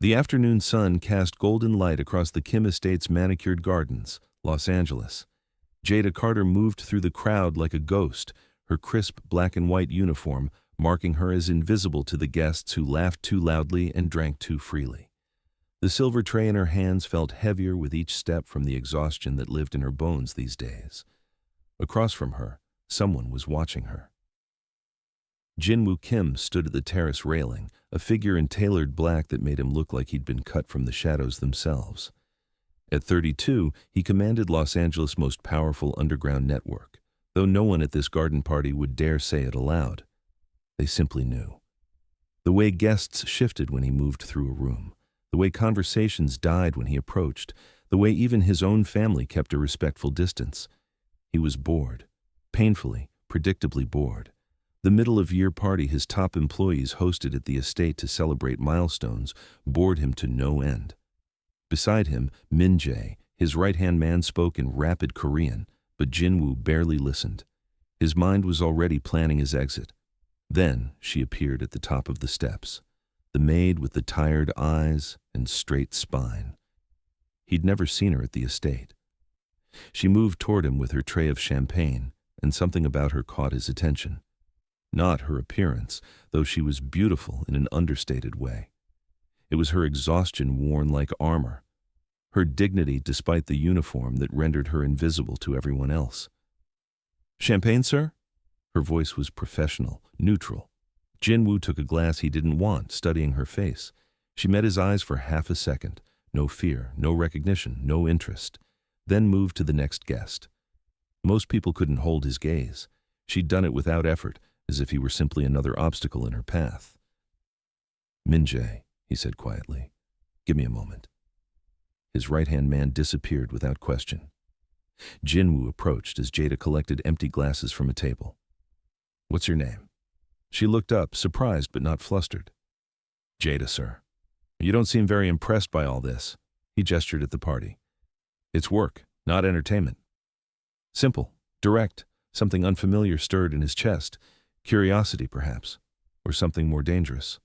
The afternoon sun cast golden light across the Kim Estate's manicured gardens, Los Angeles. Jada Carter moved through the crowd like a ghost, her crisp black and white uniform marking her as invisible to the guests who laughed too loudly and drank too freely. The silver tray in her hands felt heavier with each step from the exhaustion that lived in her bones these days. Across from her, someone was watching her. Jinwoo Kim stood at the terrace railing, a figure in tailored black that made him look like he'd been cut from the shadows themselves. At 32, he commanded Los Angeles' most powerful underground network, though no one at this garden party would dare say it aloud. They simply knew. The way guests shifted when he moved through a room, the way conversations died when he approached, the way even his own family kept a respectful distance. He was bored, painfully, predictably bored. The middle-of-year party his top employees hosted at the estate to celebrate milestones bored him to no end. Beside him, Min Jae, his right-hand man, spoke in rapid Korean, but Jinwoo barely listened. His mind was already planning his exit. Then she appeared at the top of the steps, the maid with the tired eyes and straight spine. He'd never seen her at the estate. She moved toward him with her tray of champagne, and something about her caught his attention. Not her appearance, though she was beautiful in an understated way. It was her exhaustion worn like armor, her dignity despite the uniform that rendered her invisible to everyone else. "Champagne, sir?" Her voice was professional, neutral. Jinwoo took a glass he didn't want, studying her face. She met his eyes for half a second. No fear, no recognition, no interest. Then moved to the next guest. Most people couldn't hold his gaze. She'd done it without effort, as if he were simply another obstacle in her path. "Min Jae," he said quietly. "Give me a moment." His right-hand man disappeared without question. Jinwoo approached as Jada collected empty glasses from a table. "What's your name?" She looked up, surprised but not flustered. "Jada, sir." "You don't seem very impressed by all this." He gestured at the party. "It's work, not entertainment." Simple, direct, something unfamiliar stirred in his chest. Curiosity, perhaps, or something more dangerous.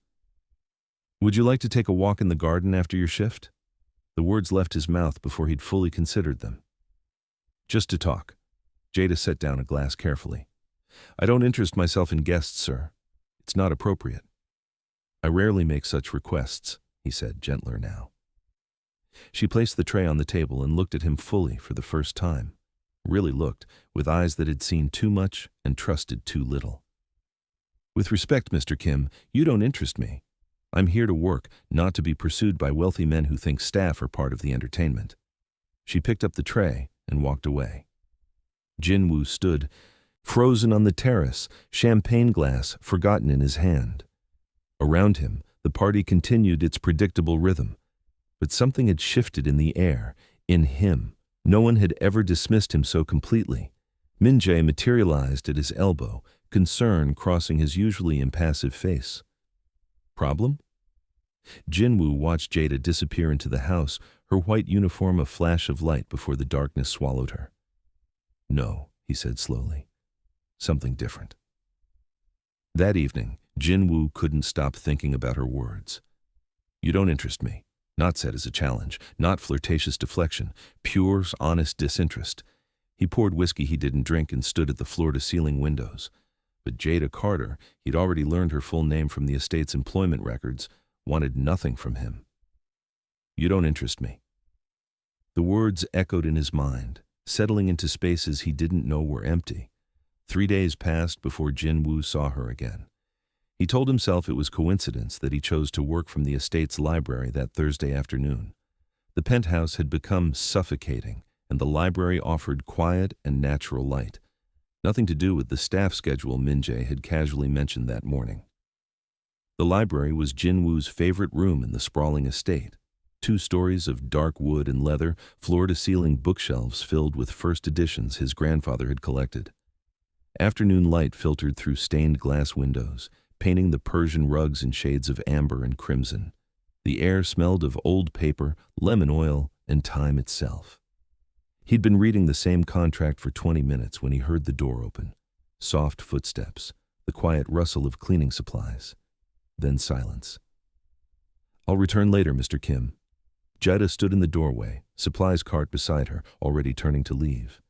"Would you like to take a walk in the garden after your shift?" The words left his mouth before he'd fully considered them. "Just to talk." Jada set down a glass carefully. "I don't interest myself in guests, sir. It's not appropriate." "I rarely make such requests," he said, gentler now. She placed the tray on the table and looked at him fully for the first time. Really looked, with eyes that had seen too much and trusted too little. "With respect, Mr. Kim, you don't interest me. I'm here to work, not to be pursued by wealthy men who think staff are part of the entertainment." She picked up the tray and walked away. Jinwoo stood, frozen on the terrace, champagne glass forgotten in his hand. Around him, the party continued its predictable rhythm. But something had shifted in the air, in him. No one had ever dismissed him so completely. Min Jae materialized at his elbow, concern crossing his usually impassive face. "Problem?" Jinwoo watched Jada disappear into the house, her white uniform a flash of light before the darkness swallowed her. "No," he said slowly. "Something different." That evening, Jinwoo couldn't stop thinking about her words. "You don't interest me." Not said as a challenge, not flirtatious deflection, pure, honest disinterest. He poured whiskey he didn't drink and stood at the floor-to-ceiling windows. But Jada Carter, he'd already learned her full name from the estate's employment records, wanted nothing from him. "You don't interest me." The words echoed in his mind, settling into spaces he didn't know were empty. 3 days passed before Jinwoo saw her again. He told himself it was coincidence that he chose to work from the estate's library that Thursday afternoon. The penthouse had become suffocating, and the library offered quiet and natural light. Nothing to do with the staff schedule Min Jae had casually mentioned that morning. The library was Jinwoo's favorite room in the sprawling estate. 2 stories of dark wood and leather, floor-to-ceiling bookshelves filled with first editions his grandfather had collected. Afternoon light filtered through stained glass windows, painting the Persian rugs in shades of amber and crimson. The air smelled of old paper, lemon oil, and time itself. He'd been reading the same contract for 20 minutes when he heard the door open. Soft footsteps, the quiet rustle of cleaning supplies. Then silence. I'll return later, Mr. Kim. Jetta stood in the doorway, supplies cart beside her, already turning to leave.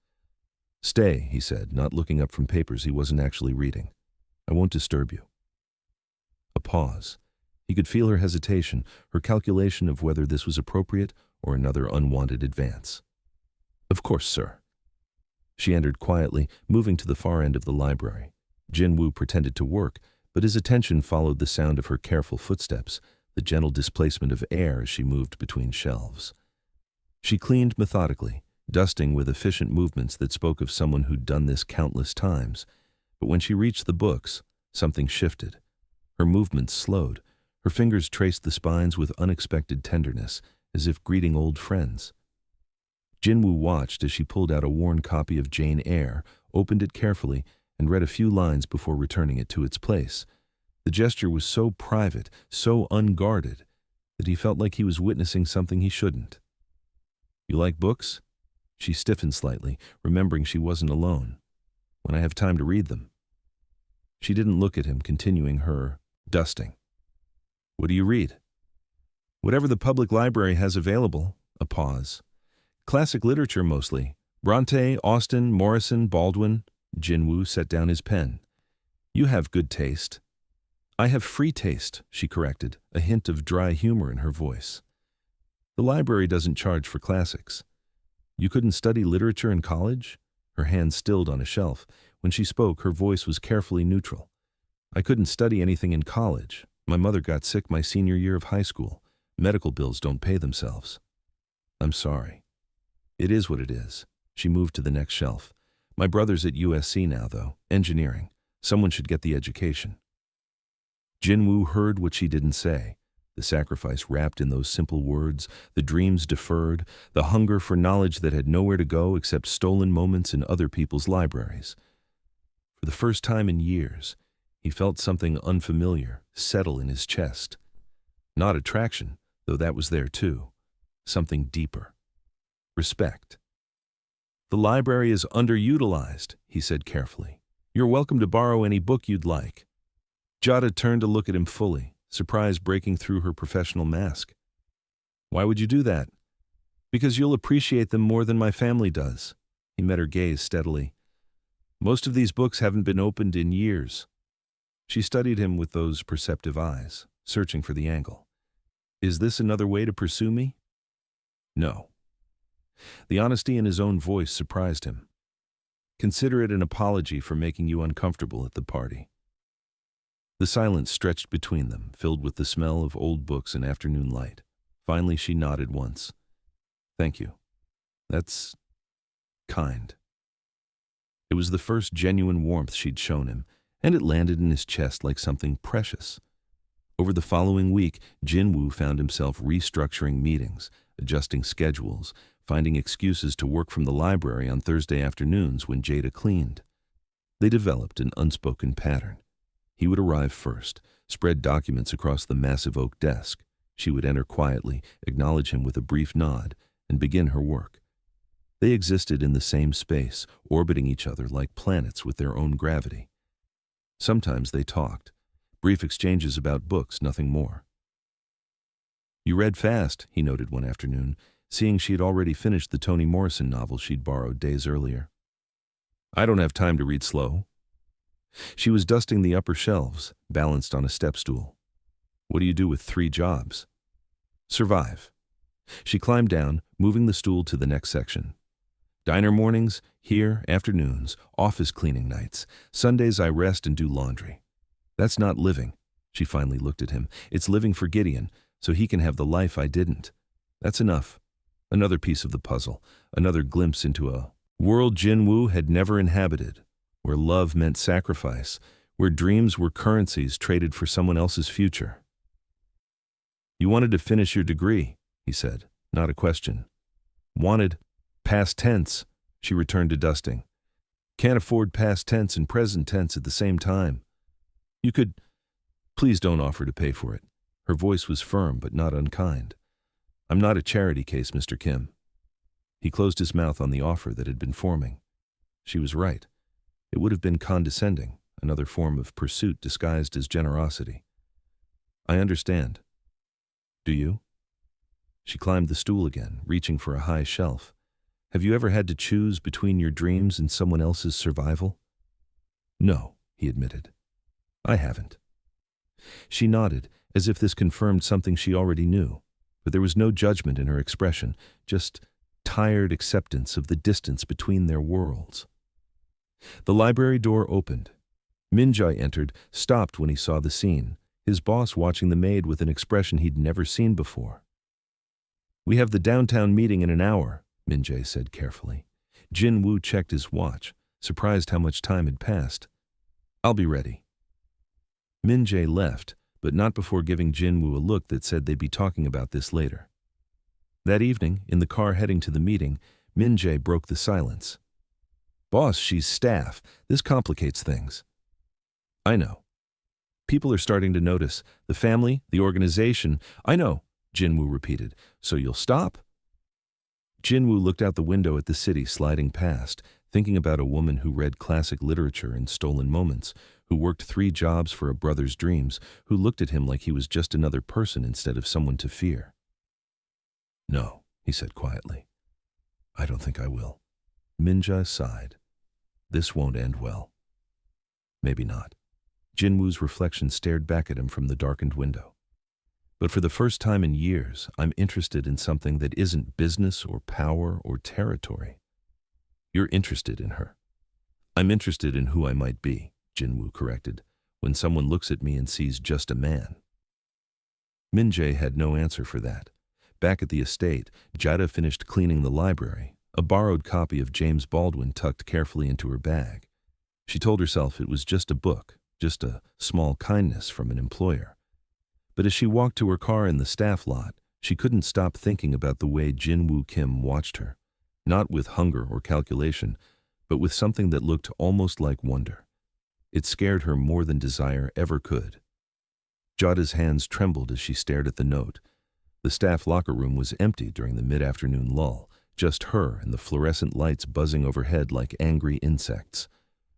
Stay, he said, not looking up from papers he wasn't actually reading. I won't disturb you. A pause. He could feel her hesitation, her calculation of whether this was appropriate or another unwanted advance. Of course, sir. She entered quietly, moving to the far end of the library. Jin-woo pretended to work, but his attention followed the sound of her careful footsteps, the gentle displacement of air as she moved between shelves. She cleaned methodically, dusting with efficient movements that spoke of someone who'd done this countless times. But when she reached the books, something shifted. Her movements slowed. Her fingers traced the spines with unexpected tenderness, as if greeting old friends. Jin-woo watched as she pulled out a worn copy of Jane Eyre, opened it carefully, and read a few lines before returning it to its place. The gesture was so private, so unguarded, that he felt like he was witnessing something he shouldn't. You like books? She stiffened slightly, remembering she wasn't alone. When I have time to read them. She didn't look at him, continuing her dusting. What do you read? Whatever the public library has available. A pause. Classic literature mostly. Bronte, Austen, Morrison, Baldwin. Jin-woo set down his pen. You have good taste. I have free taste, she corrected, a hint of dry humor in her voice. The library doesn't charge for classics. You couldn't study literature in college? Her hand stilled on a shelf. When she spoke, her voice was carefully neutral. I couldn't study anything in college. My mother got sick my senior year of high school. Medical bills don't pay themselves. I'm sorry. It is what it is. She moved to the next shelf. My brother's at USC now, though. Engineering. Someone should get the education. Jin-woo heard what she didn't say. The sacrifice wrapped in those simple words, the dreams deferred, the hunger for knowledge that had nowhere to go except stolen moments in other people's libraries. For the first time in years, he felt something unfamiliar settle in his chest. Not attraction, though that was there too. Something deeper. Respect. The library is underutilized, he said carefully. You're welcome to borrow any book you'd like. Jada turned to look at him fully, surprise breaking through her professional mask. Why would you do that? Because you'll appreciate them more than my family does. He met her gaze steadily. Most of these books haven't been opened in years. She studied him with those perceptive eyes, searching for the angle. Is this another way to pursue me? No. The honesty in his own voice surprised him. Consider it an apology for making you uncomfortable at the party. The silence stretched between them, filled with the smell of old books and afternoon light. Finally, she nodded once. Thank you. That's kind. It was the first genuine warmth she'd shown him, and it landed in his chest like something precious. Over the following week, Jin-woo found himself restructuring meetings, adjusting schedules, finding excuses to work from the library on Thursday afternoons when Jada cleaned. They developed an unspoken pattern. He would arrive first, spread documents across the massive oak desk. She would enter quietly, acknowledge him with a brief nod, and begin her work. They existed in the same space, orbiting each other like planets with their own gravity. Sometimes they talked, brief exchanges about books, nothing more. You read fast, he noted one afternoon, seeing she had already finished the Toni Morrison novel she'd borrowed days earlier. I don't have time to read slow. She was dusting the upper shelves, balanced on a step stool. What do you do with 3 jobs? Survive. She climbed down, moving the stool to the next section. Diner mornings, here, afternoons, office cleaning nights. Sundays I rest and do laundry. That's not living. She finally looked at him. It's living for Gideon, so he can have the life I didn't. That's enough. Another piece of the puzzle, another glimpse into a world Jin-woo had never inhabited, where love meant sacrifice, where dreams were currencies traded for someone else's future. You wanted to finish your degree, he said, not a question. Wanted. Past tense, she returned to dusting. Can't afford past tense and present tense at the same time. You could. Please don't offer to pay for it. Her voice was firm but not unkind. I'm not a charity case, Mr. Kim. He closed his mouth on the offer that had been forming. She was right. It would have been condescending, another form of pursuit disguised as generosity. I understand. Do you? She climbed the stool again, reaching for a high shelf. Have you ever had to choose between your dreams and someone else's survival? No, he admitted. I haven't. She nodded, as if this confirmed something she already knew, but there was no judgment in her expression, just tired acceptance of the distance between their worlds. The library door opened. Minjai entered, stopped when he saw the scene, his boss watching the maid with an expression he'd never seen before. We have the downtown meeting in an hour, Minjai said carefully. Jin Woo checked his watch, surprised how much time had passed. I'll be ready. Minjai left, but not before giving Jin Woo a look that said they'd be talking about this later. That evening, in the car heading to the meeting, Minjai broke the silence. Boss, she's staff. This complicates things. I know. People are starting to notice. The family, the organization. I know, Jinwoo repeated. So you'll stop? Jinwoo looked out the window at the city sliding past, thinking about a woman who read classic literature in stolen moments, who worked 3 jobs for a brother's dreams, who looked at him like he was just another person instead of someone to fear. No, he said quietly. I don't think I will. Minja sighed. This won't end well. Maybe not. Jinwoo's reflection stared back at him from the darkened window. But for the first time in years, I'm interested in something that isn't business or power or territory. You're interested in her. I'm interested in who I might be, Jinwoo corrected, when someone looks at me and sees just a man. Minjae had no answer for that. Back at the estate, Jada finished cleaning the library, a borrowed copy of James Baldwin tucked carefully into her bag. She told herself it was just a book, just a small kindness from an employer. But as she walked to her car in the staff lot, she couldn't stop thinking about the way Jinwoo Kim watched her, not with hunger or calculation, but with something that looked almost like wonder. It scared her more than desire ever could. Jada's hands trembled as she stared at the note. The staff locker room was empty during the mid-afternoon lull, just her and the fluorescent lights buzzing overhead like angry insects.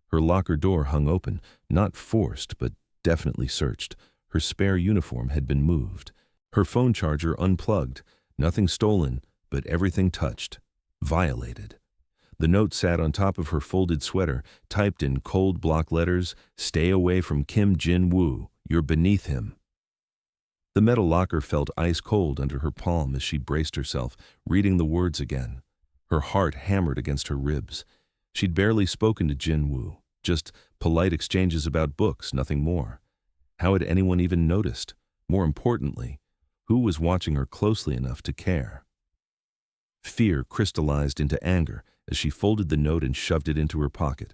Her locker door hung open, not forced, but definitely searched. Her spare uniform had been moved. Her phone charger unplugged. Nothing stolen, but everything touched. Violated. The note sat on top of her folded sweater, typed in cold block letters, "Stay away from Kim Jin-woo. You're beneath him." The metal locker felt ice cold under her palm as she braced herself, reading the words again. Her heart hammered against her ribs. She'd barely spoken to Jin-woo, just polite exchanges about books, nothing more. How had anyone even noticed? More importantly, who was watching her closely enough to care? Fear crystallized into anger as she folded the note and shoved it into her pocket.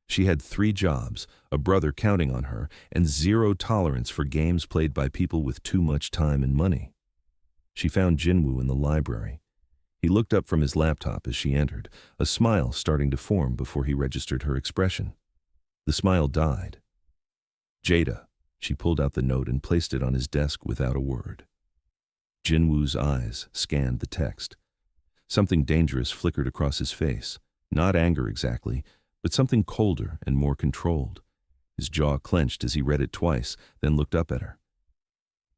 She had 3 jobs, a brother counting on her, and 0 tolerance for games played by people with too much time and money. She found Jinwoo in the library. He looked up from his laptop as she entered, a smile starting to form before he registered her expression. The smile died. Jada. She pulled out the note and placed it on his desk without a word. Jinwoo's eyes scanned the text. Something dangerous flickered across his face, not anger exactly, but something colder and more controlled. His jaw clenched as he read it twice, then looked up at her.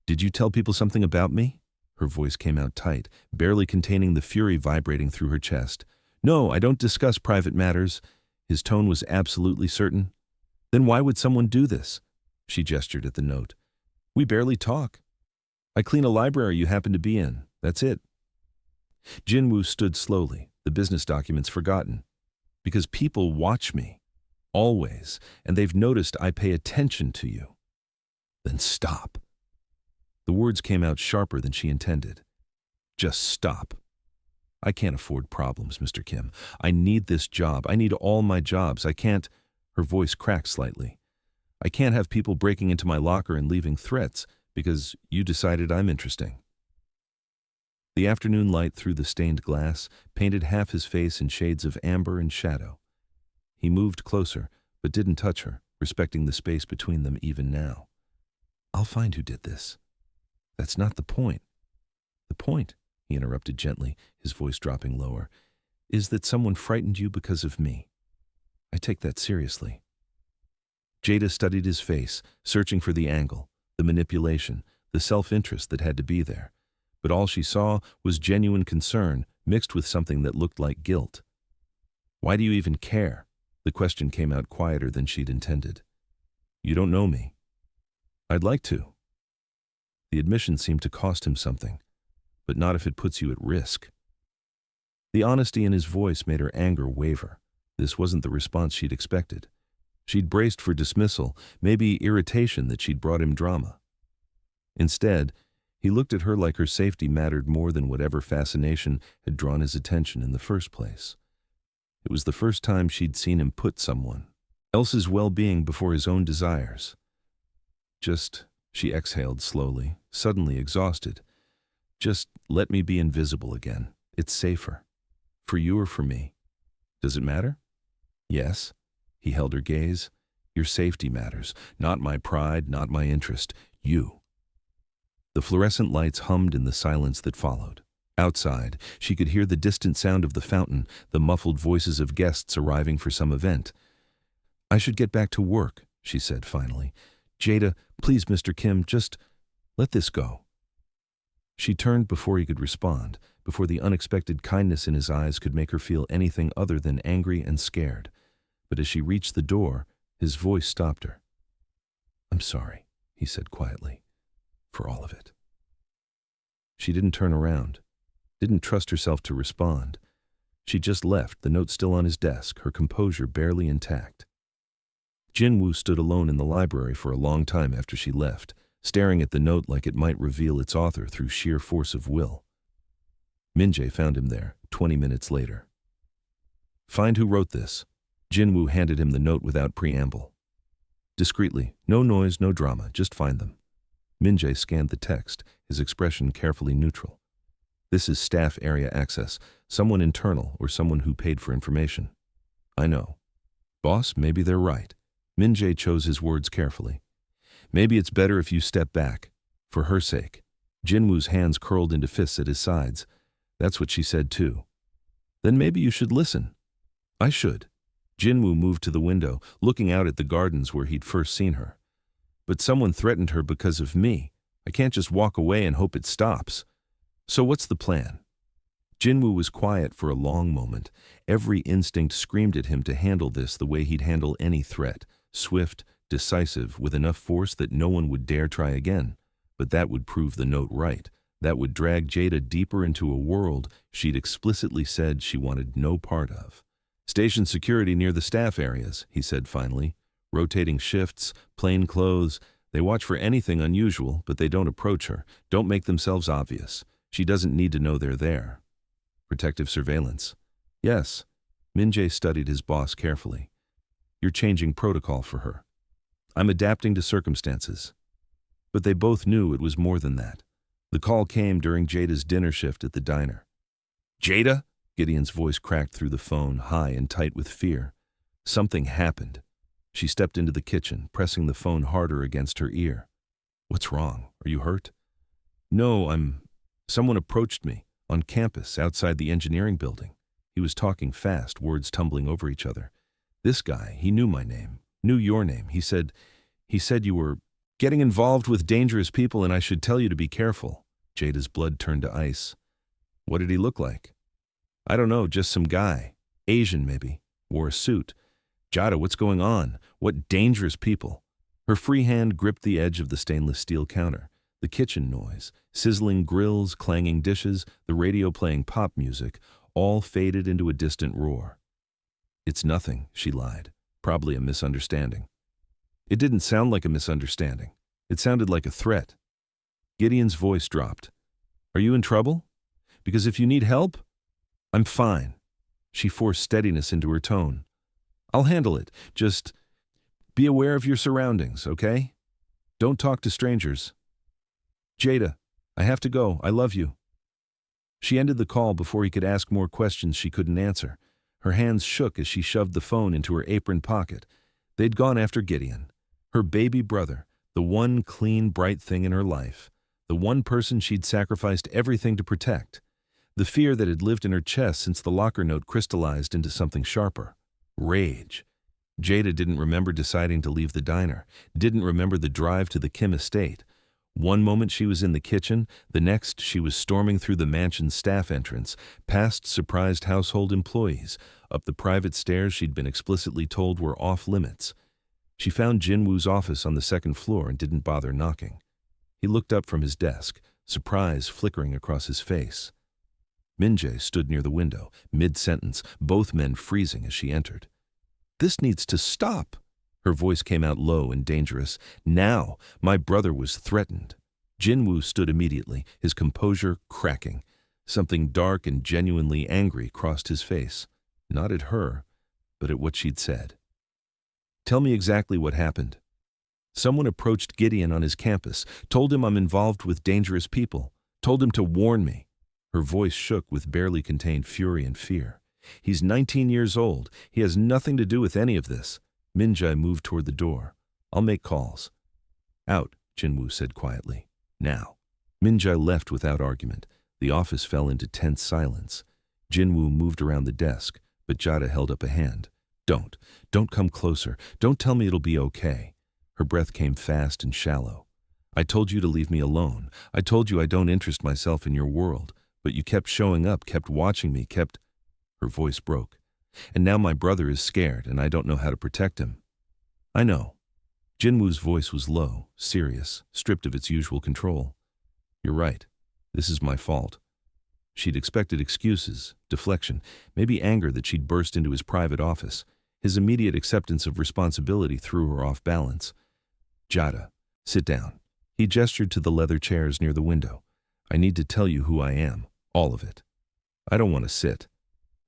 "Did you tell people something about me?" Her voice came out tight, barely containing the fury vibrating through her chest. "No, I don't discuss private matters." His tone was absolutely certain. "Then why would someone do this?" She gestured at the note. "We barely talk. I clean a library you happen to be in. That's it." Jinwoo stood slowly, the business documents forgotten. "Because people watch me. Always. And they've noticed I pay attention to you." "Then stop." The words came out sharper than she intended. "Just stop. I can't afford problems, Mr. Kim. I need this job. I need all my jobs. I can't—" Her voice cracked slightly. "I can't have people breaking into my locker and leaving threats because you decided I'm interesting." The afternoon light through the stained glass painted half his face in shades of amber and shadow. He moved closer, but didn't touch her, respecting the space between them even now. "I'll find who did this." "That's not the point." "The point," he interrupted gently, his voice dropping lower, "is that someone frightened you because of me. I take that seriously." Jada studied his face, searching for the angle, the manipulation, the self-interest that had to be there. But all she saw was genuine concern mixed with something that looked like guilt. "Why do you even care?" The question came out quieter than she'd intended. "You don't know me." "I'd like to." The admission seemed to cost him something, but not if it puts you at risk. The honesty in his voice made her anger waver. This wasn't the response she'd expected. She'd braced for dismissal, maybe irritation that she'd brought him drama. Instead, he looked at her like her safety mattered more than whatever fascination had drawn his attention in the first place. It was the first time she'd seen him put someone else's well-being before his own desires. She exhaled slowly, suddenly exhausted. "Just let me be invisible again. It's safer. For you or for me. Does it matter?" "Yes." He held her gaze. "Your safety matters. Not my pride, not my interest. You." The fluorescent lights hummed in the silence that followed. Outside, she could hear the distant sound of the fountain, the muffled voices of guests arriving for some event. "I should get back to work," she said finally. "Jada, please, Mr. Kim, just let this go." She turned before he could respond, before the unexpected kindness in his eyes could make her feel anything other than angry and scared. But as she reached the door, his voice stopped her. "I'm sorry," he said quietly, "for all of it." She didn't turn around, didn't trust herself to respond. She just left, the note still on his desk, her composure barely intact. Jinwoo stood alone in the library for a long time after she left, staring at the note like it might reveal its author through sheer force of will. Minjae found him there, 20 minutes later. "Find who wrote this." Jinwoo handed him the note without preamble. Discreetly, no noise, no drama, just find them. Minjae scanned the text, his expression carefully neutral. "This is staff area access, someone internal or someone who paid for information." "I know." "Boss, maybe they're right." Minjae chose his words carefully. "Maybe it's better if you step back. For her sake." Jinwoo's hands curled into fists at his sides. "That's what she said too." "Then maybe you should listen." "I should." Jinwoo moved to the window, looking out at the gardens where he'd first seen her. "But someone threatened her because of me. I can't just walk away and hope it stops. So what's the plan?" Jinwoo was quiet for a long moment. Every instinct screamed at him to handle this the way he'd handle any threat, swift, decisive, with enough force that no one would dare try again. But that would prove the note right. That would drag Jada deeper into a world she'd explicitly said she wanted no part of. "Station security near the staff areas," he said finally. "Rotating shifts, plain clothes. They watch for anything unusual, but they don't approach her, don't make themselves obvious. She doesn't need to know they're there." "Protective surveillance." "Yes." Minjae studied his boss carefully. "You're changing protocol for her." "I'm adapting to circumstances." But they both knew it was more than that. The call came during Jada's dinner shift at the diner. "Jada?" Gideon's voice cracked through the phone, high and tight with fear. Something happened. She stepped into the kitchen, pressing the phone harder against her ear. "What's wrong? Are you hurt?" "No, Someone approached me, on campus, outside the engineering building." He was talking fast, words tumbling over each other. "This guy, he knew my name, knew your name. He said you were getting involved with dangerous people and I should tell you to be careful." Jada's blood turned to ice. "What did he look like?" "I don't know, just some guy. Asian, maybe. Wore a suit." "Jada, what's going on? What dangerous people?" Her free hand gripped the edge of the stainless steel counter. The kitchen noise, sizzling grills, clanging dishes, the radio playing pop music, all faded into a distant roar. "It's nothing," she lied. "Probably a misunderstanding." It didn't sound like a misunderstanding. It sounded like a threat. Gideon's voice dropped. "Are you in trouble? Because if you need help..." "I'm fine." She forced steadiness into her tone. "I'll handle it. Just be aware of your surroundings, okay? Don't talk to strangers." "Jada, I have to go. I love you." She ended the call before he could ask more questions she couldn't answer. Her hands shook as she shoved the phone into her apron pocket. They'd gone after Gideon, her baby brother, the one clean, bright thing in her life, the one person she'd sacrificed everything to protect. The fear that had lived in her chest since the locker note crystallized into something sharper. Rage. Jada didn't remember deciding to leave the diner, didn't remember the drive to the Kim estate. One moment she was in the kitchen, the next she was storming through the mansion's staff entrance, past surprised household employees, up the private stairs she'd been explicitly told were off limits. She found Jinwoo's office on the second floor and didn't bother knocking. He looked up from his desk, surprise flickering across his face. Min-jae stood near the window, mid-sentence, both men freezing as she entered. "This needs to stop." Her voice came out low and dangerous. "Now, my brother was threatened." Jinwoo stood immediately, his composure cracking. Something dark and genuinely angry crossed his face, not at her, but at what she'd said. "Tell me exactly what happened." "Someone approached Gideon on his campus, told him I'm involved with dangerous people, told him to warn me." Her voice shook with barely contained fury and fear. "He's 19 years old. He has nothing to do with any of this." Min-jae moved toward the door. "I'll make calls." "Out," Jinwoo said quietly. "Now." Min-jae left without argument. The office fell into tense silence. Jinwoo moved around the desk, but Jada held up a hand. Don't come closer. Don't tell me it'll be okay." Her breath came fast and shallow. "I told you to leave me alone. I told you I don't interest myself in your world. But you kept showing up, kept watching me, kept—" Her voice broke. "And now my brother is scared, and I don't know how to protect him." "I know." Jinwoo's voice was low, serious, stripped of its usual control. "You're right. This is my fault." She'd expected excuses, deflection, maybe anger that she'd burst into his private office. His immediate acceptance of responsibility threw her off balance. "Jada, sit down." He gestured to the leather chairs near the window. "I need to tell you who I am, all of it." "I don't want to sit."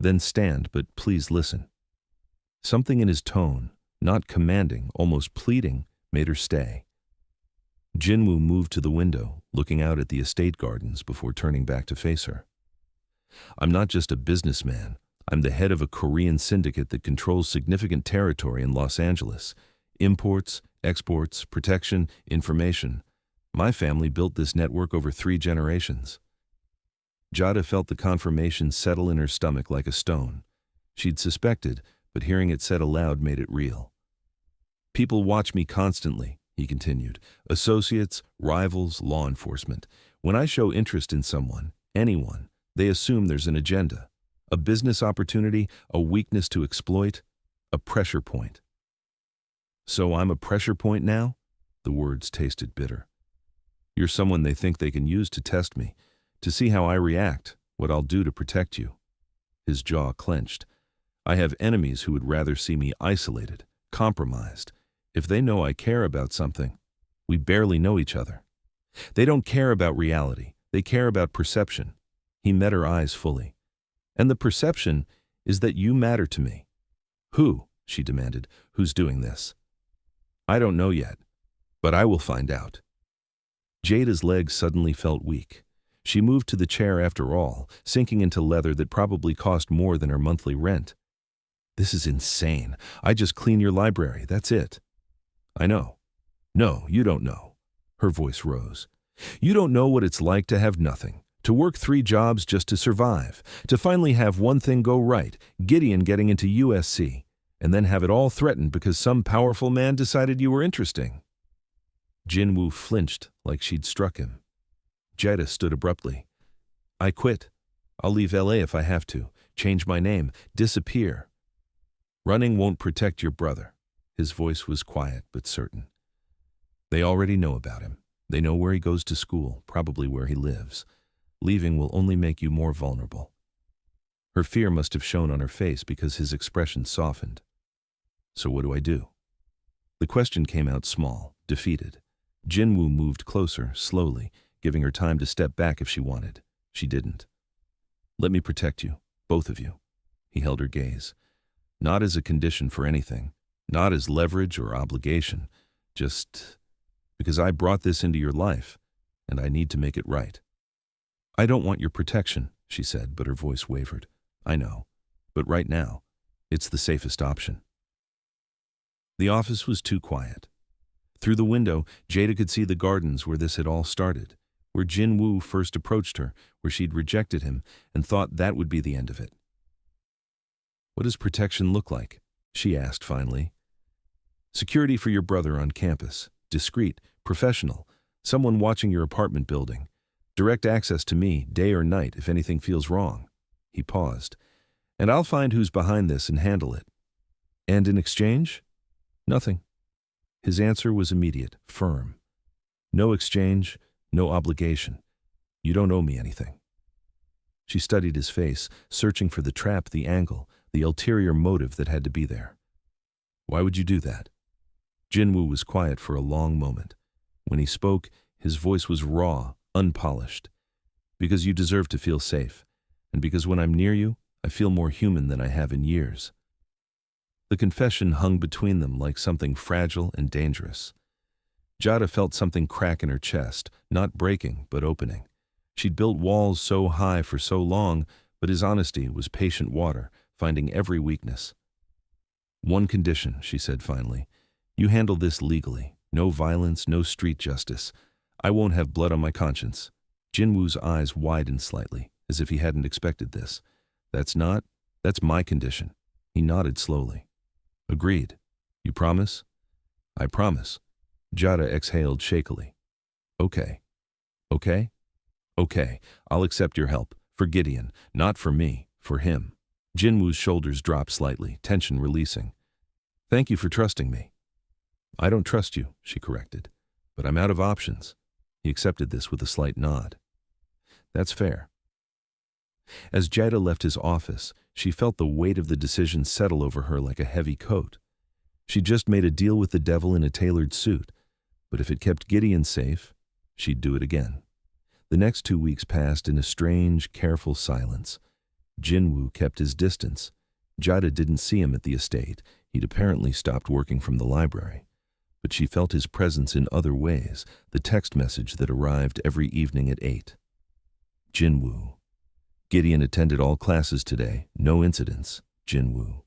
"Then stand, but please listen." Something in his tone, not commanding, almost pleading, made her stay. Jinwoo moved to the window, looking out at the estate gardens before turning back to face her. "I'm not just a businessman. I'm the head of a Korean syndicate that controls significant territory in Los Angeles. Imports, exports, protection, information. My family built this network over 3 generations." Jada felt the confirmation settle in her stomach like a stone. She'd suspected, but hearing it said aloud made it real. "People watch me constantly," he continued. "Associates, rivals, law enforcement. When I show interest in someone, anyone, they assume there's an agenda. A business opportunity, a weakness to exploit, a pressure point." "So I'm a pressure point now?" The words tasted bitter. "You're someone they think they can use to test me, to see how I react, what I'll do to protect you." His jaw clenched. "I have enemies who would rather see me isolated, compromised. If they know I care about something, we barely know each other. They don't care about reality. They care about perception." He met her eyes fully. "And the perception is that you matter to me." "Who?" she demanded. "Who's doing this?" "I don't know yet, but I will find out." Jada's legs suddenly felt weak. She moved to the chair after all, sinking into leather that probably cost more than her monthly rent. "This is insane. I just clean your library, that's it." "I know." "No, you don't know." Her voice rose. "You don't know what it's like to have nothing, to work 3 jobs just to survive, to finally have one thing go right, Gideon getting into USC, and then have it all threatened because some powerful man decided you were interesting." Jinwoo flinched like she'd struck him. Jada stood abruptly. "I quit. I'll leave LA if I have to, change my name, disappear." "Running won't protect your brother." His voice was quiet but certain. "They already know about him. They know where he goes to school, probably where he lives. Leaving will only make you more vulnerable." Her fear must have shown on her face because his expression softened. "So what do I do?" The question came out small, defeated. Jinwoo moved closer, slowly, giving her time to step back if she wanted. She didn't. "Let me protect you, both of you." He held her gaze. "Not as a condition for anything, not as leverage or obligation, just because I brought this into your life, and I need to make it right." "I don't want your protection," she said, but her voice wavered. "I know, but right now, it's the safest option." The office was too quiet. Through the window, Jada could see the gardens where this had all started, where Jinwoo first approached her, where she'd rejected him and thought that would be the end of it. "What does protection look like?" she asked finally. "Security for your brother on campus, discreet, professional, Someone watching your apartment building. Direct access to me, day or night, if anything feels wrong." He paused. "And I'll find who's behind this and handle it." "And in exchange?" "Nothing." His answer was immediate, firm. "No exchange, no obligation. You don't owe me anything." She studied his face, searching for the trap, the angle, the ulterior motive that had to be there. "Why would you do that?" Jinwoo was quiet for a long moment. When he spoke, his voice was raw, unpolished. "Because you deserve to feel safe, and because when I'm near you, I feel more human than I have in years." The confession hung between them like something fragile and dangerous. Jada felt something crack in her chest, not breaking, but opening. She'd built walls so high for so long, but his honesty was patient water, finding every weakness. "One condition," she said finally. "You handle this legally. No violence, no street justice. I won't have blood on my conscience." Jinwoo's eyes widened slightly, as if he hadn't expected this. That's my condition." He nodded slowly. "Agreed. You promise?" "I promise." Jada exhaled shakily. "Okay. Okay? Okay, I'll accept your help. For Gideon. Not for me. For him." Jinwoo's shoulders dropped slightly, tension releasing. "Thank you for trusting me." "I don't trust you," she corrected. "But I'm out of options." He accepted this with a slight nod. "That's fair." As Jada left his office, she felt the weight of the decision settle over her like a heavy coat. She just made a deal with the devil in a tailored suit, but if it kept Gideon safe, she'd do it again. The next 2 weeks passed in a strange, careful silence. Jinwoo kept his distance. Jada didn't see him at the estate. He'd apparently stopped working from the library. But she felt his presence in other ways, the text message that arrived every evening at 8. Jinwoo. "Gideon attended all classes today. No incidents. Jinwoo.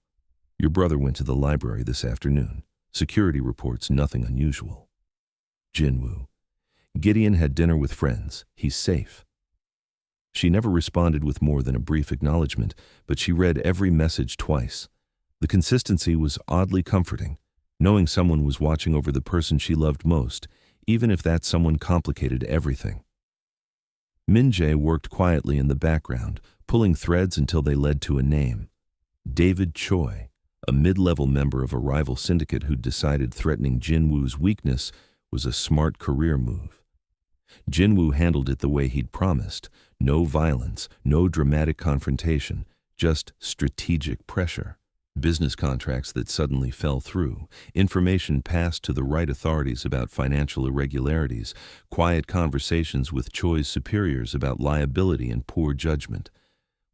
Your brother went to the library this afternoon. Security reports nothing unusual. Jinwoo. Gideon had dinner with friends. He's safe." She never responded with more than a brief acknowledgement, but she read every message twice. The consistency was oddly comforting, knowing someone was watching over the person she loved most, even if that someone complicated everything. Min-jae worked quietly in the background, pulling threads until they led to a name. David Choi, a mid-level member of a rival syndicate who'd decided threatening Jinwoo's weakness was a smart career move. Jinwoo handled it the way he'd promised. No violence, no dramatic confrontation, just strategic pressure. Business contracts that suddenly fell through, information passed to the right authorities about financial irregularities, quiet conversations with Choi's superiors about liability and poor judgment.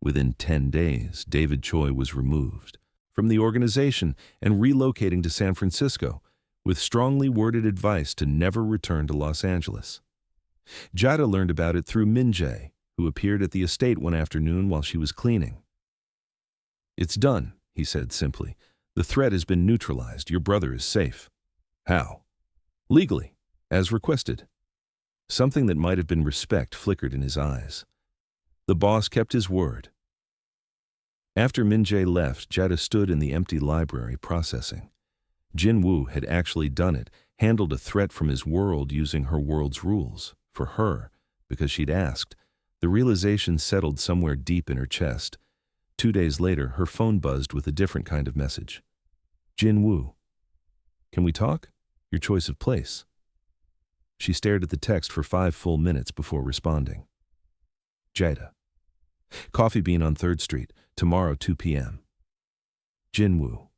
Within 10 days, David Choi was removed from the organization and relocating to San Francisco, with strongly worded advice to never return to Los Angeles. Jada learned about it through Min-jae, who appeared at the estate one afternoon while she was cleaning. "It's done," he said simply. "The threat has been neutralized. Your brother is safe." "How?" "Legally, as requested." Something that might have been respect flickered in his eyes. "The boss kept his word." After Min-jae left, Jada stood in the empty library processing. Jinwoo had actually done it, handled a threat from his world using her world's rules. For her, because she'd asked. The realization settled somewhere deep in her chest. 2 days later, her phone buzzed with a different kind of message. "Jinwoo. Can we talk? Your choice of place." She stared at the text for 5 full minutes before responding. Jada. "Coffee Bean on 3rd Street, tomorrow 2 p.m. Jinwoo.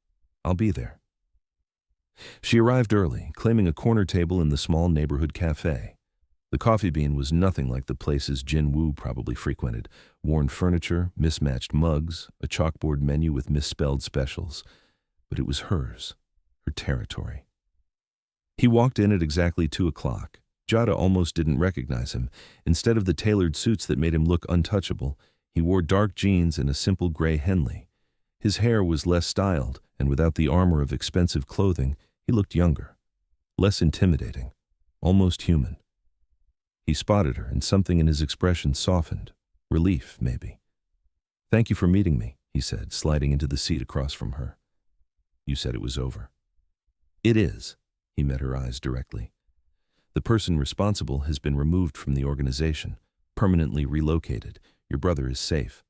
I'll be there." She arrived early, claiming a corner table in the small neighborhood cafe. The Coffee Bean was nothing like the places Jinwoo probably frequented. Worn furniture, mismatched mugs, a chalkboard menu with misspelled specials. But it was hers, her territory. He walked in at exactly 2 o'clock. Jada almost didn't recognize him. Instead of the tailored suits that made him look untouchable, he wore dark jeans and a simple gray Henley. His hair was less styled, and without the armor of expensive clothing, he looked younger, less intimidating, almost human. He spotted her, and something in his expression softened. Relief, maybe. "Thank you for meeting me," he said, sliding into the seat across from her. "You said it was over." "It is." He met her eyes directly. The person responsible has been removed from the organization, permanently relocated. Your brother is safe.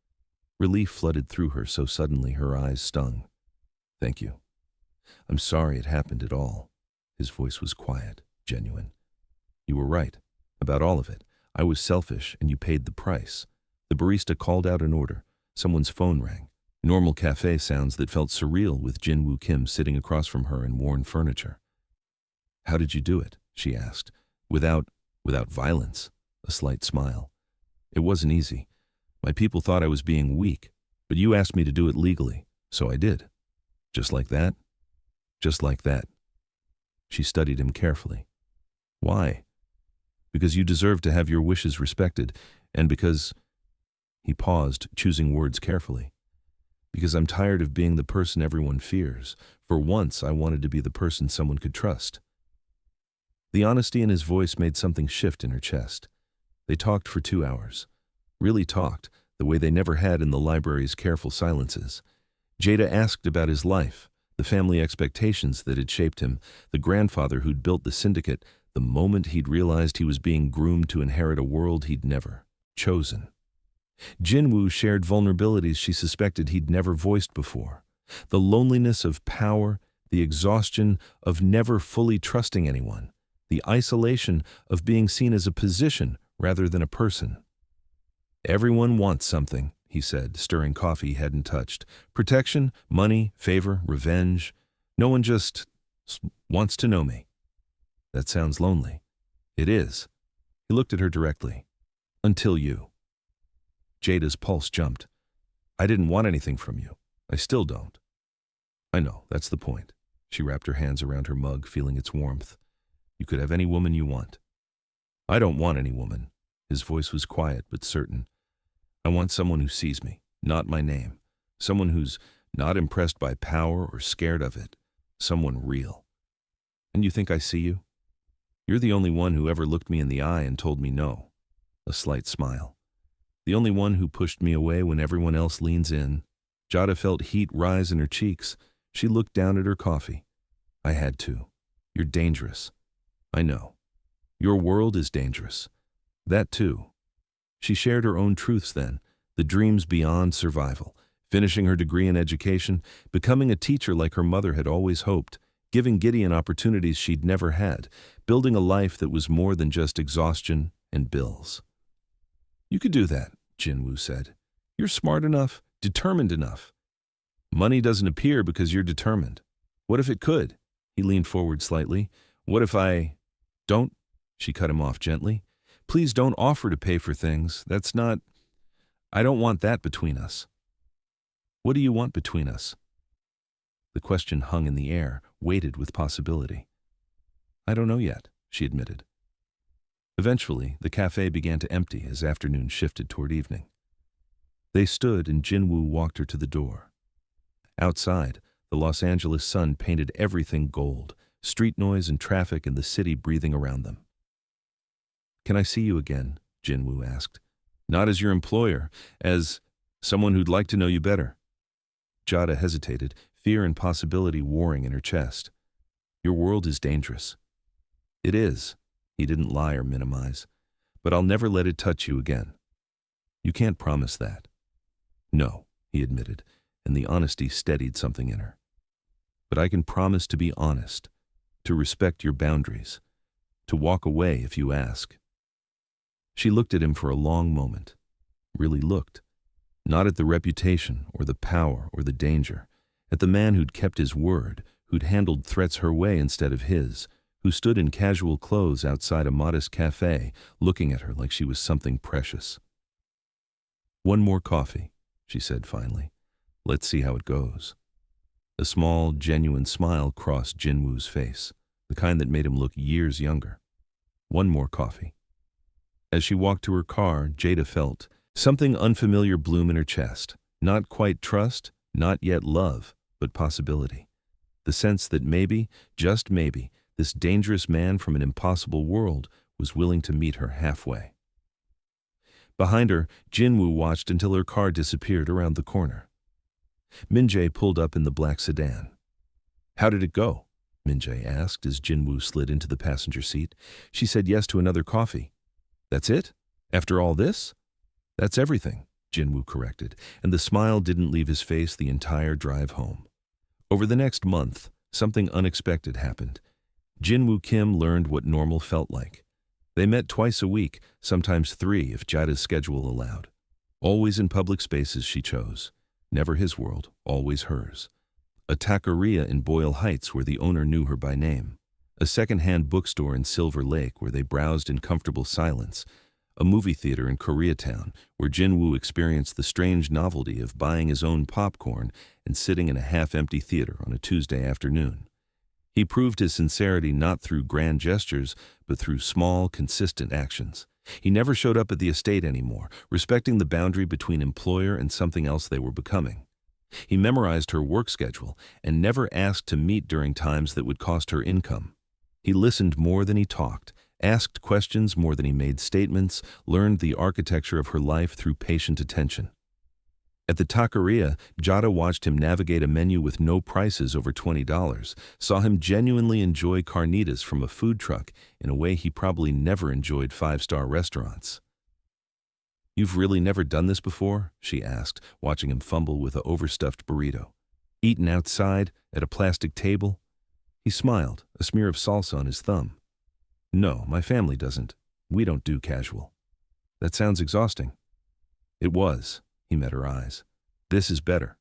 Relief flooded through her so suddenly her eyes stung. Thank you. I'm sorry it happened at all. His voice was quiet, genuine. You were right. About all of it. I was selfish and you paid the price. The barista called out an order. Someone's phone rang. Normal cafe sounds that felt surreal with Jin-Woo Kim sitting across from her in worn furniture. How did you do it? She asked. Without violence. A slight smile. It wasn't easy. My people thought I was being weak, but you asked me to do it legally, so I did. Just like that? Just like that. She studied him carefully. Why? Because you deserve to have your wishes respected, and because... He paused, choosing words carefully. Because I'm tired of being the person everyone fears. For once, I wanted to be the person someone could trust. The honesty in his voice made something shift in her chest. They talked for 2 hours. Really talked, the way they never had in the library's careful silences. Jada asked about his life, the family expectations that had shaped him, the grandfather who'd built the syndicate, the moment he'd realized he was being groomed to inherit a world he'd never chosen. Jin-Woo shared vulnerabilities she suspected he'd never voiced before. The loneliness of power, the exhaustion of never fully trusting anyone, the isolation of being seen as a position rather than a person. Everyone wants something, he said, stirring coffee he hadn't touched. Protection, money, favor, revenge. No one just wants to know me. That sounds lonely. It is. He looked at her directly. Until you. Jada's pulse jumped. I didn't want anything from you. I still don't. I know, that's the point. She wrapped her hands around her mug, feeling its warmth. You could have any woman you want. I don't want any woman. His voice was quiet but certain. I want someone who sees me, not my name. Someone who's not impressed by power or scared of it. Someone real. And you think I see you? You're the only one who ever looked me in the eye and told me no. A slight smile. The only one who pushed me away when everyone else leans in. Jada felt heat rise in her cheeks. She looked down at her coffee. I had to. You're dangerous. I know. Your world is dangerous. That too. She shared her own truths then, the dreams beyond survival, finishing her degree in education, becoming a teacher like her mother had always hoped, giving Gideon opportunities she'd never had, building a life that was more than just exhaustion and bills. You could do that, Jin-Woo said. You're smart enough, determined enough. Money doesn't appear because you're determined. What if it could? He leaned forward slightly. What if I... Don't... She cut him off gently. Please don't offer to pay for things. That's not... I don't want that between us. What do you want between us? The question hung in the air, weighted with possibility. I don't know yet, she admitted. Eventually, the cafe began to empty as afternoon shifted toward evening. They stood and Jin-Woo walked her to the door. Outside, the Los Angeles sun painted everything gold, street noise and traffic and the city breathing around them. Can I see you again? Jin-Woo asked. Not as your employer, as someone who'd like to know you better. Jada hesitated, fear and possibility warring in her chest. Your world is dangerous. It is. He didn't lie or minimize. But I'll never let it touch you again. You can't promise that. No, he admitted, and the honesty steadied something in her. But I can promise to be honest, to respect your boundaries, to walk away if you ask. She looked at him for a long moment, really looked, not at the reputation or the power or the danger, at the man who'd kept his word, who'd handled threats her way instead of his, who stood in casual clothes outside a modest cafe, looking at her like she was something precious. One more coffee, she said finally. Let's see how it goes. A small, genuine smile crossed Jin-Woo's face, the kind that made him look years younger. One more coffee. As she walked to her car, Jada felt something unfamiliar bloom in her chest. Not quite trust, not yet love, but possibility. The sense that maybe, just maybe, this dangerous man from an impossible world was willing to meet her halfway. Behind her, Jin-Woo watched until her car disappeared around the corner. Min-jae pulled up in the black sedan. How did it go? Min-jae asked as Jinwoo slid into the passenger seat. She said yes to another coffee. That's it? After all this? That's everything, Jinwoo corrected, and the smile didn't leave his face the entire drive home. Over the next month, something unexpected happened. Jinwoo Kim learned what normal felt like. They met twice a week, sometimes 3 if Jada's schedule allowed. Always in public spaces she chose. Never his world, always hers. A taqueria in Boyle Heights where the owner knew her by name. A second-hand bookstore in Silver Lake where they browsed in comfortable silence. A movie theater in Koreatown where Jinwoo experienced the strange novelty of buying his own popcorn and sitting in a half-empty theater on a Tuesday afternoon. He proved his sincerity not through grand gestures, but through small, consistent actions. He never showed up at the estate anymore, respecting the boundary between employer and something else they were becoming. He memorized her work schedule and never asked to meet during times that would cost her income. He listened more than he talked, asked questions more than he made statements, learned the architecture of her life through patient attention. At the taqueria, Jada watched him navigate a menu with no prices over $20, saw him genuinely enjoy carnitas from a food truck in a way he probably never enjoyed 5-star restaurants. "You've really never done this before?" she asked, watching him fumble with an overstuffed burrito. "Eaten outside, at a plastic table?" He smiled, a smear of salsa on his thumb. "No, my family doesn't. We don't do casual." "That sounds exhausting." It was. He met her eyes. "This is better."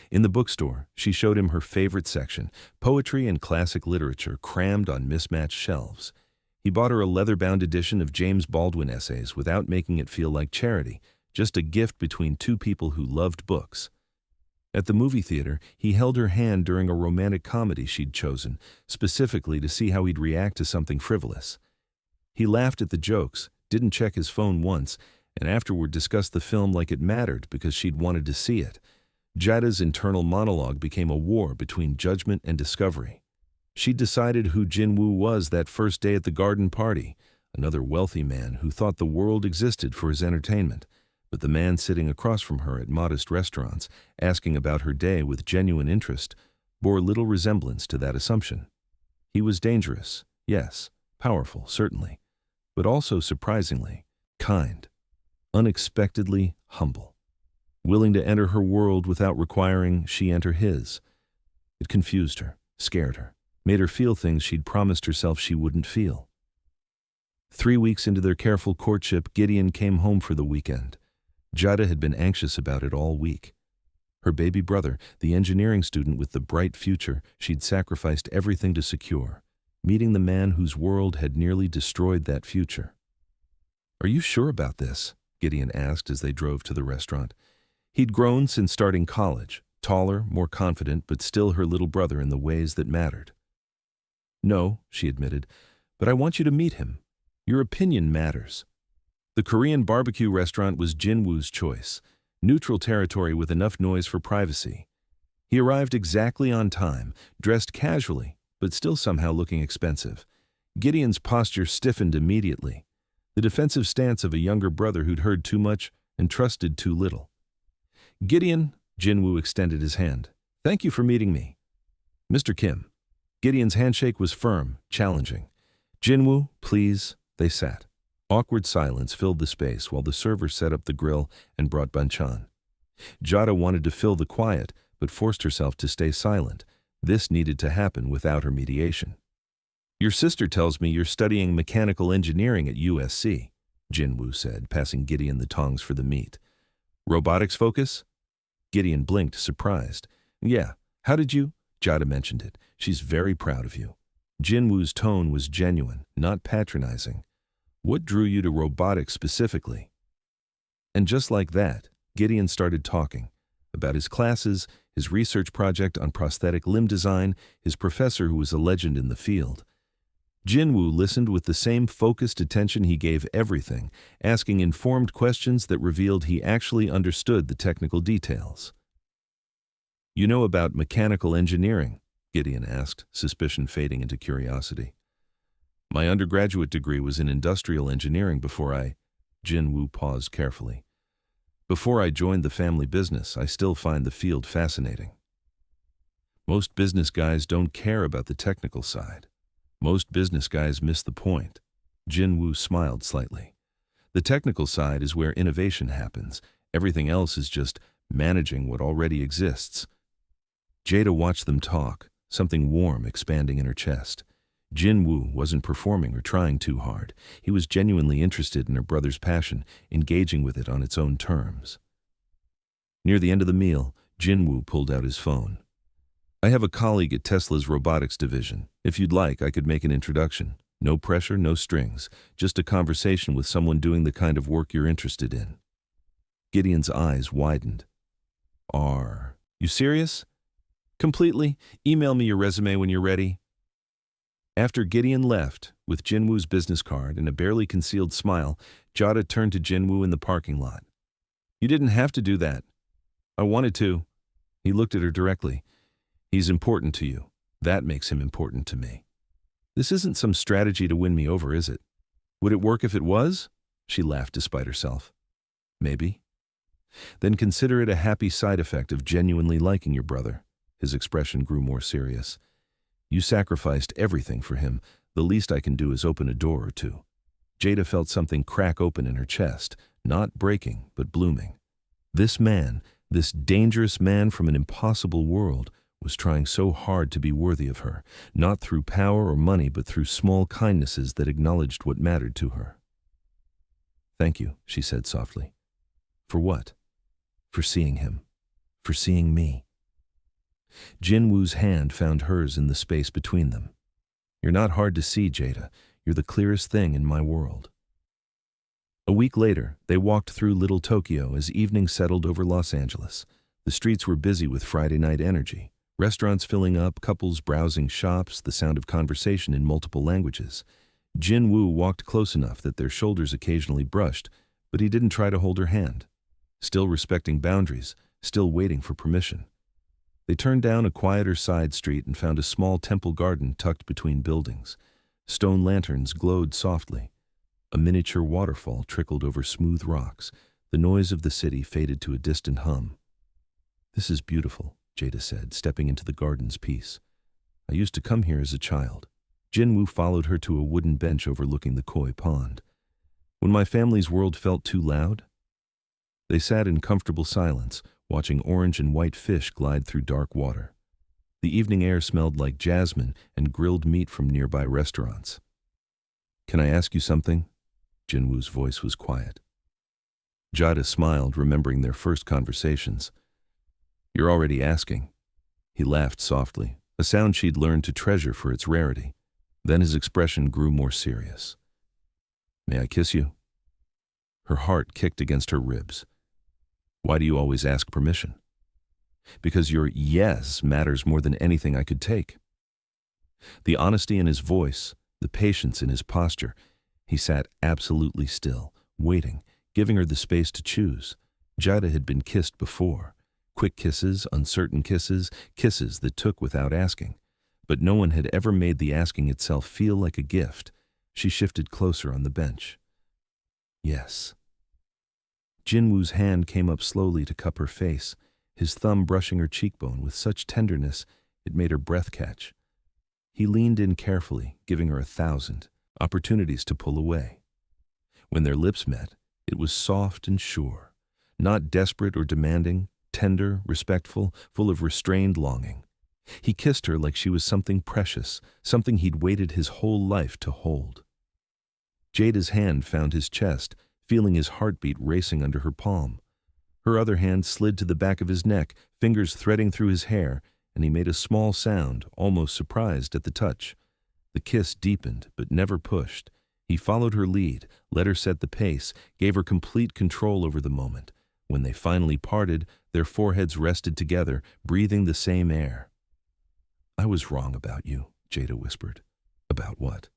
In the bookstore, she showed him her favorite section, poetry and classic literature crammed on mismatched shelves. He bought her a leather-bound edition of James Baldwin essays without making it feel like charity, just a gift between 2 people who loved books. At the movie theater, he held her hand during a romantic comedy she'd chosen, specifically to see how he'd react to something frivolous. He laughed at the jokes, didn't check his phone once, and afterward discussed the film like it mattered because she'd wanted to see it. Jada's internal monologue became a war between judgment and discovery. She decided who Jinwoo was that first day at the garden party, another wealthy man who thought the world existed for his entertainment, but the man sitting across from her at modest restaurants, asking about her day with genuine interest, bore little resemblance to that assumption. He was dangerous, yes, powerful, certainly, but also surprisingly kind. Unexpectedly humble, willing to enter her world without requiring she enter his. It confused her, scared her, made her feel things she'd promised herself she wouldn't feel. 3 weeks into their careful courtship, Gideon came home for the weekend. Jada had been anxious about it all week. Her baby brother, the engineering student with the bright future she'd sacrificed everything to secure, meeting the man whose world had nearly destroyed that future. "Are you sure about this?" Gideon asked as they drove to the restaurant. He'd grown since starting college, taller, more confident, but still her little brother in the ways that mattered. "No," she admitted, "but I want you to meet him. Your opinion matters." The Korean barbecue restaurant was Jinwoo's choice, neutral territory with enough noise for privacy. He arrived exactly on time, dressed casually, but still somehow looking expensive. Gideon's posture stiffened immediately. The defensive stance of a younger brother who'd heard too much and trusted too little. "Gideon," Jinwoo extended his hand. "Thank you for meeting me." "Mr. Kim." Gideon's handshake was firm, challenging. "Jinwoo, please." They sat. Awkward silence filled the space while the server set up the grill and brought banchan. Jada wanted to fill the quiet, but forced herself to stay silent. This needed to happen without her mediation. "Your sister tells me you're studying mechanical engineering at USC, Jinwoo said, passing Gideon the tongs for the meat. "Robotics focus?" Gideon blinked, surprised. "Yeah, how did you?" Jada mentioned it. "She's very proud of you." Jinwoo's tone was genuine, not patronizing. "What drew you to robotics specifically?" And just like that, Gideon started talking about his classes, his research project on prosthetic limb design, his professor who was a legend in the field. Jinwoo listened with the same focused attention he gave everything, asking informed questions that revealed he actually understood the technical details. "You know about mechanical engineering?" Gideon asked, suspicion fading into curiosity. "My undergraduate degree was in industrial engineering before I—" Jinwoo paused carefully. "Before I joined the family business, I still find the field fascinating." Most business guys don't care about the technical side. Most business guys miss the point. Jinwoo smiled slightly. The technical side is where innovation happens. Everything else is just managing what already exists. Jada watched them talk, something warm expanding in her chest. Jinwoo wasn't performing or trying too hard. He was genuinely interested in her brother's passion, engaging with it on its own terms. Near the end of the meal, Jinwoo pulled out his phone. "I have a colleague at Tesla's robotics division. If you'd like, I could make an introduction. No pressure, no strings. Just a conversation with someone doing the kind of work you're interested in." Gideon's eyes widened. "Are you serious?" "Completely. Email me your resume when you're ready." After Gideon left, with Jinwoo's business card and a barely concealed smile, Jada turned to Jinwoo in the parking lot. "You didn't have to do that." "I wanted to." He looked at her directly. "He's important to you. That makes him important to me. This isn't some strategy to win me over, is it? Would it work if it was?" She laughed despite herself. "Maybe." "Then consider it a happy side effect of genuinely liking your brother." His expression grew more serious. "You sacrificed everything for him. The least I can do is open a door or two." Jada felt something crack open in her chest, not breaking, but blooming. This man, this dangerous man from an impossible world, was trying so hard to be worthy of her, not through power or money, but through small kindnesses that acknowledged what mattered to her. "Thank you," she said softly. "For what?" "For seeing him. For seeing me." Jinwoo's hand found hers in the space between them. "You're not hard to see, Jada. You're the clearest thing in my world." A week later, they walked through Little Tokyo as evening settled over Los Angeles. The streets were busy with Friday night energy. Restaurants filling up, couples browsing shops, the sound of conversation in multiple languages. Jinwoo walked close enough that their shoulders occasionally brushed, but he didn't try to hold her hand. Still respecting boundaries, still waiting for permission. They turned down a quieter side street and found a small temple garden tucked between buildings. Stone lanterns glowed softly. A miniature waterfall trickled over smooth rocks. The noise of the city faded to a distant hum. "This is beautiful," Jada said, stepping into the garden's peace. "I used to come here as a child." Jinwoo followed her to a wooden bench overlooking the koi pond. "When my family's world felt too loud?" They sat in comfortable silence, watching orange and white fish glide through dark water. The evening air smelled like jasmine and grilled meat from nearby restaurants. "Can I ask you something?" Jinwoo's voice was quiet. Jada smiled, remembering their first conversations. "You're already asking." He laughed softly, a sound she'd learned to treasure for its rarity. Then his expression grew more serious. "May I kiss you?" Her heart kicked against her ribs. "Why do you always ask permission?" "Because your yes matters more than anything I could take." The honesty in his voice, the patience in his posture. He sat absolutely still, waiting, giving her the space to choose. Jada had been kissed before. Quick kisses, uncertain kisses, kisses that took without asking. But no one had ever made the asking itself feel like a gift. She shifted closer on the bench. "Yes." Jinwoo's hand came up slowly to cup her face, his thumb brushing her cheekbone with such tenderness it made her breath catch. He leaned in carefully, giving her 1,000 opportunities to pull away. When their lips met, it was soft and sure, not desperate or demanding, tender, respectful, full of restrained longing. He kissed her like she was something precious, something he'd waited his whole life to hold. Jada's hand found his chest, feeling his heartbeat racing under her palm. Her other hand slid to the back of his neck, fingers threading through his hair, and he made a small sound, almost surprised at the touch. The kiss deepened, but never pushed. He followed her lead, let her set the pace, gave her complete control over the moment. When they finally parted, their foreheads rested together, breathing the same air. "I was wrong about you," Jada whispered. "About what?"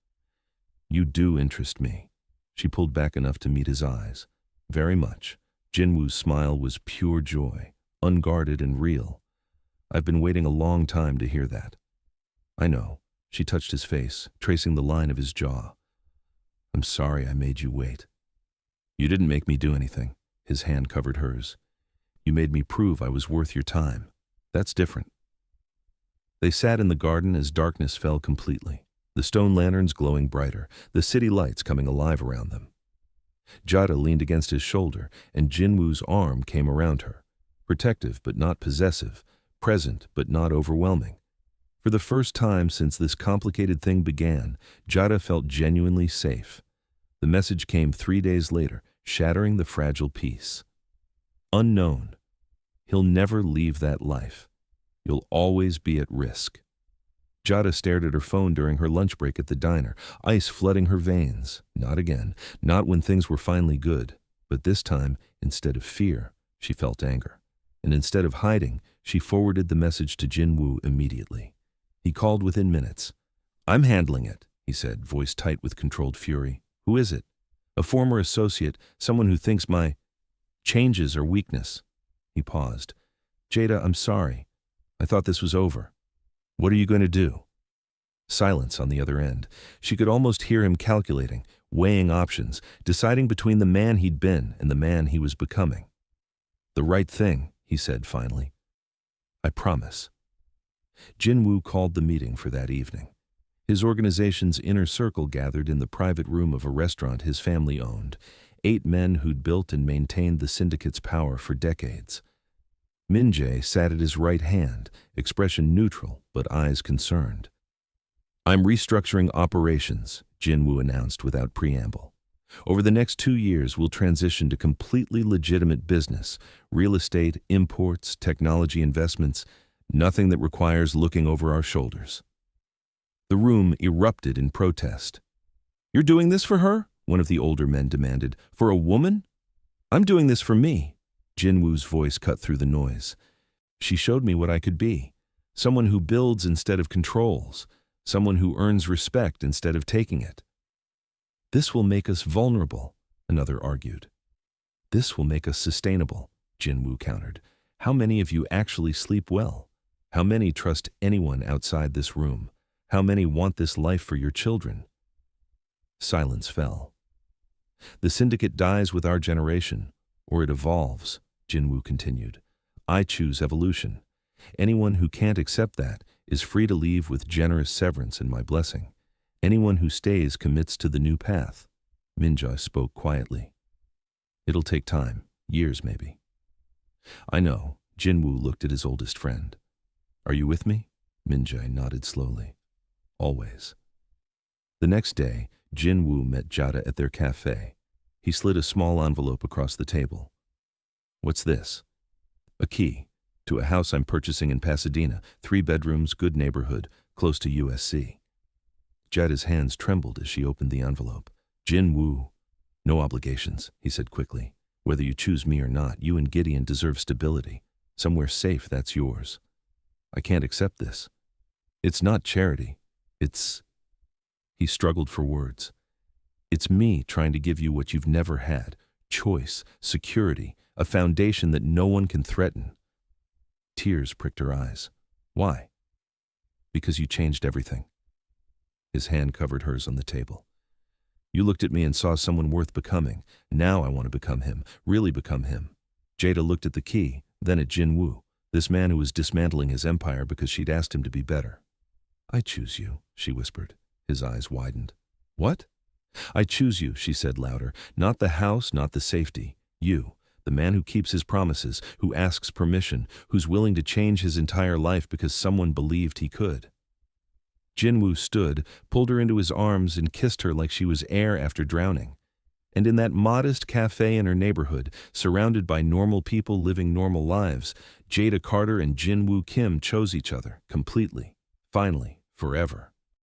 "You do interest me." She pulled back enough to meet his eyes. "Very much." Jinwoo's smile was pure joy, unguarded and real. "I've been waiting a long time to hear that." "I know." She touched his face, tracing the line of his jaw. "I'm sorry I made you wait." "You didn't make me do anything." His hand covered hers. "You made me prove I was worth your time. That's different." They sat in the garden as darkness fell completely, the stone lanterns glowing brighter, the city lights coming alive around them. Jada leaned against his shoulder, and Jinwoo's arm came around her, protective but not possessive, present but not overwhelming. For the first time since this complicated thing began, Jada felt genuinely safe. The message came 3 days later, shattering the fragile peace. Unknown. He'll never leave that life. You'll always be at risk. Jada stared at her phone during her lunch break at the diner, ice flooding her veins. Not again. Not when things were finally good. But this time, instead of fear, she felt anger. And instead of hiding, she forwarded the message to Jinwoo immediately. He called within minutes. "I'm handling it," he said, voice tight with controlled fury. "Who is it?" "A former associate, someone who thinks my changes are weakness." He paused. "Jada, I'm sorry. I thought this was over. What are you going to do?" Silence on the other end. She could almost hear him calculating, weighing options, deciding between the man he'd been and the man he was becoming. "The right thing," he said finally. "I promise." Jinwoo called the meeting for that evening. His organization's inner circle gathered in the private room of a restaurant his family owned, 8 men who'd built and maintained the syndicate's power for decades. Min-jae sat at his right hand, expression neutral but eyes concerned. "I'm restructuring operations," Jinwoo announced without preamble. "Over the next 2 years, we'll transition to completely legitimate business, real estate, imports, technology investments, nothing that requires looking over our shoulders." The room erupted in protest. "You're doing this for her?" one of the older men demanded. "For a woman?" "I'm doing this for me." Jinwoo's voice cut through the noise. "She showed me what I could be. Someone who builds instead of controls. Someone who earns respect instead of taking it." "This will make us vulnerable," another argued. "This will make us sustainable," Jinwoo countered. "How many of you actually sleep well? How many trust anyone outside this room? How many want this life for your children?" Silence fell. "The syndicate dies with our generation, or it evolves," Jinwoo continued. "I choose evolution. Anyone who can't accept that is free to leave with generous severance and my blessing. Anyone who stays commits to the new path." Min-jae spoke quietly. "It'll take time, years maybe." "I know." Jinwoo looked at his oldest friend. "Are you with me?" Min-jae nodded slowly. "Always." The next day, Jinwoo met Jada at their cafe. He slid a small envelope across the table. "What's this?" "A key to a house I'm purchasing in Pasadena, 3 bedrooms, good neighborhood, close to USC. Jada's hands trembled as she opened the envelope. "Jinwoo." "No obligations," he said quickly. "Whether you choose me or not, you and Gideon deserve stability. Somewhere safe, that's yours." "I can't accept this." "It's not charity. It's—" He struggled for words. "It's me trying to give you what you've never had. Choice, security, a foundation that no one can threaten." Tears pricked her eyes. "Why?" "Because you changed everything." His hand covered hers on the table. "You looked at me and saw someone worth becoming. Now I want to become him, really become him." Jada looked at the key, then at Jinwoo, this man who was dismantling his empire because she'd asked him to be better. "I choose you," she whispered. His eyes widened. "What?" "I choose you," she said louder. "Not the house, not the safety. You, the man who keeps his promises, who asks permission, who's willing to change his entire life because someone believed he could." Jinwoo stood, pulled her into his arms, and kissed her like she was air after drowning. And in that modest cafe in her neighborhood, surrounded by normal people living normal lives, Jada Carter and Jinwoo Kim chose each other, completely, finally, forever.